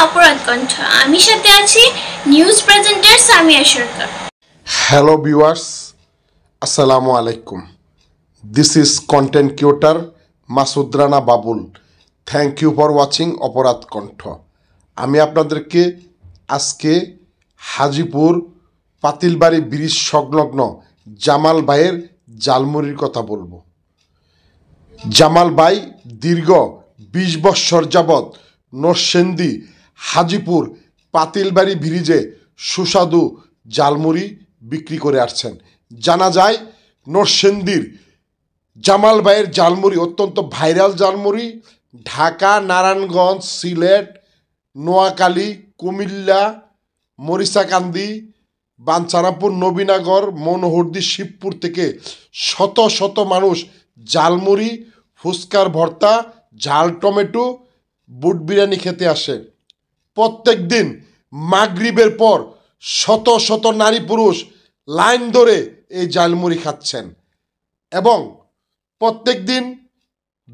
অপরাধ কণ্ঠ। আমি সাথে আছি news presenter Samia Sarkar. Hello viewers, Assalamu alaikum. This is content creator Masood Rana Babul. Thank you for watching অপরাধ কণ্ঠ। আমি আপনাদেরকে আজকে হাজিপুর পাতিলবাড়ি ব্রিজ সংলগ্ন জামাল ভাইয়ের জালমুড়ির কথা বলবো। জামাল ভাই দীর্ঘ 20 বৎসর যাবৎ নরসিংদী হাজিপুর পাতিলবাড়ি ব্রিজে সুস্বাদু জালমুড়ি বিক্রি করে আসছেন। জানা যায় নরসিংদীর জামাল ভাইয়ের জালমুড়ি অত্যন্ত ভাইরাল জালমুড়ি। ঢাকা, নারায়ণগঞ্জ, সিলেট, নোয়াখালী, কুমিল্লা, মরিচাকান্দি, বাঞ্ছারামপুর, নবীনগর, মনোহরদী, শিবপুর থেকে শত শত মানুষ জালমুড়ি, ফুচকার ভর্তা, ঝাল টমেটো, বুট বিরিয়ানি খেতে আসে। প্রত্যেক দিন মাগরিবের পর শত শত নারী পুরুষ লাইন ধরে এই জালমুড়ি খাচ্ছেন এবং প্রত্যেক দিন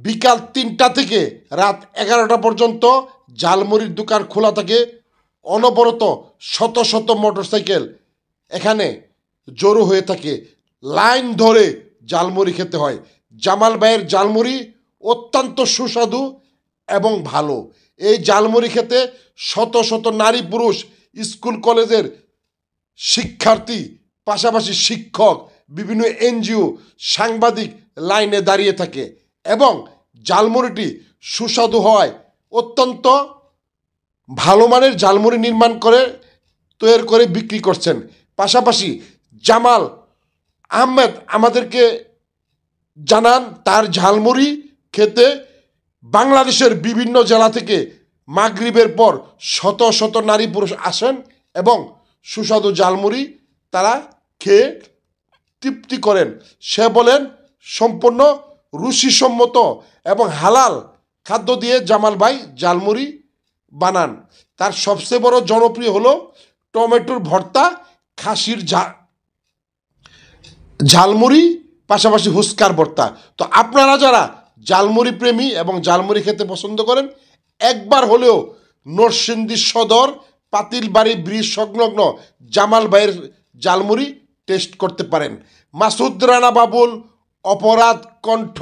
বিকাল 3টা থেকে রাত 11টা পর্যন্ত জালমুড়ির দোকান খোলা থাকে। অনবরত শত শত মোটরসাইকেল এখানে জড়ো হয়ে থাকে, লাইন ধরে জালমুড়ি খেতে হয়। জামাল ভাইয়ের জালমুড়ি অত্যন্ত সুস্বাদু এবং ভালো। এই জালমুড়ি খেতে শত শত নারী পুরুষ, স্কুল কলেজের শিক্ষার্থী, পাশাপাশি শিক্ষক, বিভিন্ন এনজিও, সাংবাদিক লাইনে দাঁড়িয়ে থাকে এবং জালমুড়িটি সুস্বাদু হয়। অত্যন্ত ভালো মানের জালমুড়ি নির্মাণ করে তৈরি করে বিক্রি করছেন। পাশাপাশি জামাল আহমেদ আমাদেরকে জানান তার ঝালমুড়ি খেতে বাংলাদেশের বিভিন্ন জেলা থেকে মাগরিবের পর শত শত নারী পুরুষ আসেন এবং সুস্বাদু ঝালমুড়ি তারা খেয়ে তৃপ্তি করেন। সে বলেন সম্পূর্ণ রুচিসম্মত এবং হালাল খাদ্য দিয়ে জামাল ভাই ঝালমুড়ি বানান। তার সবচেয়ে বড় জনপ্রিয় হলো টমেটোর ভর্তা, খাসির ঝালমুড়ি, পাশাপাশি হুস্কার ভর্তা। তো আপনারা যারা জালমুড়ি প্রেমী এবং জালমুড়ি খেতে পছন্দ করেন, একবার হলেও নরসিংদী সদর পাতিলবাড়ি ব্রিজ সংলগ্ন জামাল ভাইয়ের জালমুড়ি টেস্ট করতে পারেন। মাসুদ রানা বাবুল, অপরাধ কণ্ঠ,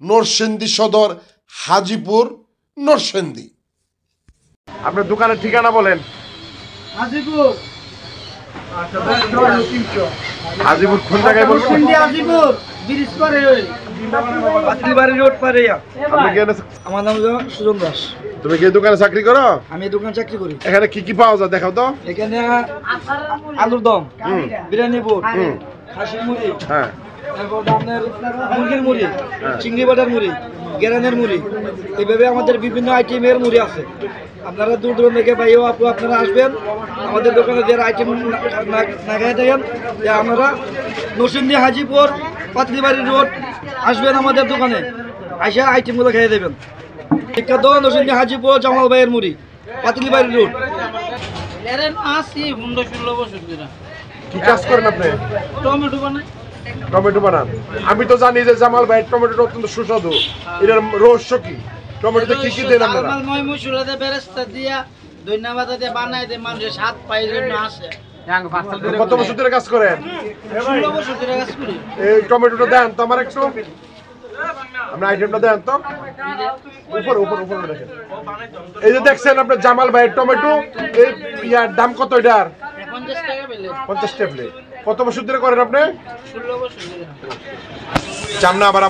নরসিংদী সদর, হাজিপুর, নরসিংদী। আপনার দোকানের ঠিকানা বলেন। হাজিপুর হাজিপুর কোন জায়গায় বলছেন? হাজিপুর ব্রিজ পারে পাতিলবাড়ি রোড পারে। আমার নাম হলো সুজন দাস। তুমি কি দোকানে চাকরি করো? আমি দোকান চাকরি করি। এখানে কি কি পাওয়া যায় দেখাও তো। এখানে আলুর দম, বিরিয়ানি বুট, খাসির মুড়ি, হ্যাঁ, তারপর আপনার মুরগির মুড়ি, চিংড়ি বাটার মুড়ি, গেরানের মুড়ি, এইভাবে আমাদের বিভিন্ন আইটেমের মুড়ি আছে। আপনারা দূর দূরান্ত থেকে ভাইও আপু আপনারা আসবেন আমাদের দোকানে যে আইটেম না খেয়ে থাকেন, যে আপনারা নরসিংদী হাজিপুর পাতিলবাড়ি রোড আসবেন আমাদের দোকানে, আইসা আইটেমগুলো খেয়ে দেবেন। বিখ্যাত নরসিংদী হাজিপুর জামাল ভাইয়ের মুড়ি, পাতিলবাড়ি রোড। কি কাজ করেন আপনি? টমেটো বানাই। টমেটো বানান। আমি তো জানি যে জামাল ভাই টমেটো অত্যন্ত সুস্বাদু। এটার রহস্য কি? টমেটোতে কি কি দেন আপনারা? ময় মশলাতে বেরেস্তা দিয়া ধন্যবাদ দিয়ে বানাই দেয়, মানুষের স্বাদ পাই জন্য আসে। কত বছর ধরে কাজ করেন? 16 বছর ধরে কাজ করি। এই টমেটোটা দেন তো আমার একটু। আমরা আইটেমটা দেন তো। উপরে উপরে উপরে দেখেন। এই যে দেখছেন আপনার জামাল ভাইয়ের টমেটো, এই ইয়ার দাম কত এটার? 50 টাকা প্লেট। 50 টাকা প্লেট। কত বছর ধরে করেন আপনি? 16 বছর ধরে। চামনা আবার